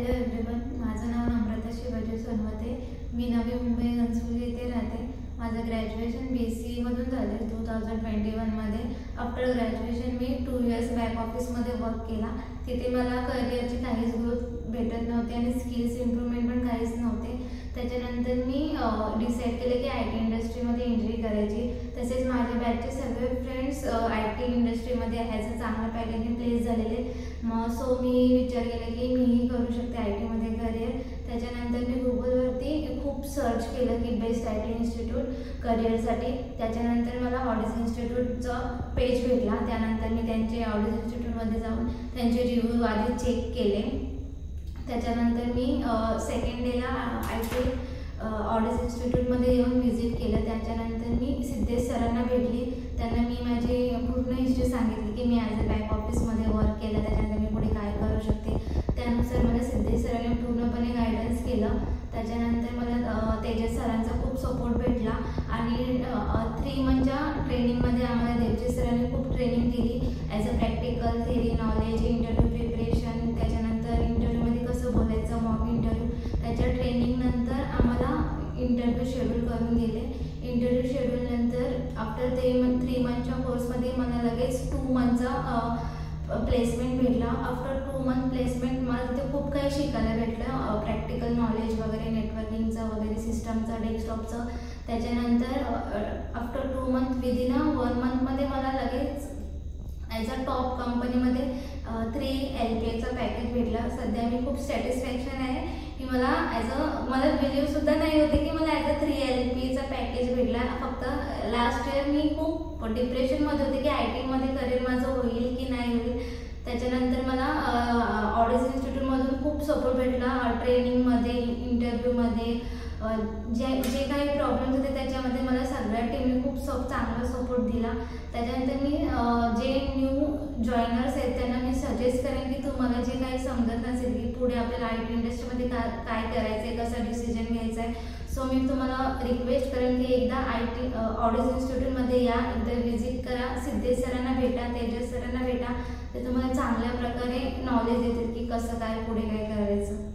Hello everyone, माझं नाव नम्रता शिवाजी सोनवते. मी नवी मुंबई घनसोली येथे राहते. माझं ग्रॅज्युएशन BCE मधून झाले 2021मध्ये. आफ्टर ग्रॅज्युएशन मी 2 इयर्स बॅक ऑफिसमध्ये वर्क केला. तिथे मला करिअरची काहीच ग्रोथ भेटत नव्हती आणि स्किल्स इम्प्रूव्हमेंट पण काहीच नव्हते. त्याच्यानंतर मी डिसाईड केलं की IT इंडस्ट्रीमध्ये एंट्री करायची. तसेच माझ्या बॅचचे सगळे फ्रेंड्स IT इंडस्ट्रीमध्ये ॲज अ चांगल्या पॅकेजने प्लेस झालेले. सो मी विचार केला की मीही करू शकते IT मध्ये करिअर. त्याच्यानंतर मी गुगलवरती खूप सर्च केलं की बेस्ट IT इन्स्टिट्यूट करिअरसाठी. त्याच्यानंतर मला ऑडिस इन्स्टिट्यूटचं पेज भेटला. त्यानंतर मी त्यांचे ऑडिस इन्स्टिट्यूटमध्ये जाऊन त्यांचे रिव्ह्यू आधी चेक केले. त्याच्यानंतर मी सेकंड डेला IT ऑडिस इन्स्टिट्यूटमध्ये येऊन व्हिजिट केलं. त्याच्यानंतर मी सिद्धेश सरांना भेटली. त्यांना मी माझी पूर्ण हिस्ट्री सांगितली की मी ॲज अ बॅक ऑफिसमध्ये वर्क केलं, त्याच्यानंतर मी पुढे काय करू शकते. त्यानुसार मला सिद्धेश सरांनी पूर्णपणे गायडन्स केलं. त्याच्यानंतर मला तेजस सरांचा खूप सपोर्ट भेटला आणि 3 मंथच्या ट्रेनिंगमध्ये आम्हाला देवजी सरांनी खूप ट्रेनिंग दिली as a practical, theory knowledge, interview preparation, त्याच्यानंतर इंटरव्ह्यूमध्ये कसं बोलायचं, मॉक इंटरव्ह्यू. त्याच्या ट्रेनिंगनंतर आम्हाला इंटरव्ह्यू शेड्यूल करून दिले. इंटरव्ह्यू शेड्यूलनंतर आफ्टर 3 मंथच्या कोर्समध्ये मला लगेच 2 मंथचा प्लेसमेंट भेटला. आफ्टर 2 मंथ प्लेसमेंट मला तिथे खूप काही शिकायला भेटलं, प्रॅक्टिकल नॉलेज वगैरे, नेटवर्किंगचं वगैरे, सिस्टमचं, डेस्कटॉपचं. त्याच्यानंतर आफ्टर 2 मंथ विदिन 1 मंथमध्ये मला लगेच ॲज अ टॉप कंपनीमध्ये 3 LPAचं पॅकेज भेटलं. सध्या मी खूप सॅटिस्फॅक्शन आहे की मला बिलीव्हसुद्धा नाही होते की मला ॲज अ 3 LPAचं पॅकेज भेटला. फक्त लास्ट इयर मी खूप डिप्रेशनमध्ये होते की IT मध्ये करिअर माझं होईल की नाही होईल. त्याच्यानंतर मला ऑडिस इन्स्टिट्यूटमधून खूप सपोर्ट भेटला. ट्रेनिंगमध्ये, इंटरव्ह्यूमध्ये जे काही प्रॉब्लेम्स होते त्याच्यामध्ये मला सगळ्या टीमने खूप चांगला सपोर्ट दिला. त्याच्यानंतर मी जे न्यू जॉईनर्स आहेत त्यांना मी सजेस्ट करेन की तुम्हाला जे काही समजत नसेल की पुढे आपल्याला IT इंडस्ट्रीमध्ये काय करायचं आहे, कसा डिसिजन घ्यायचा आहे, सो मी तुम्हाला रिक्वेस्ट करेन की एकदा ऑडिस इन्स्टिट्यूटमध्ये या, एकदा व्हिजिट करा, सिद्धेश सरांना भेटा, तेजस सरांना भेटा. ते तुम्हाला चांगल्या प्रकारे नॉलेज देतील की कसं काय पुढे काय करायचं.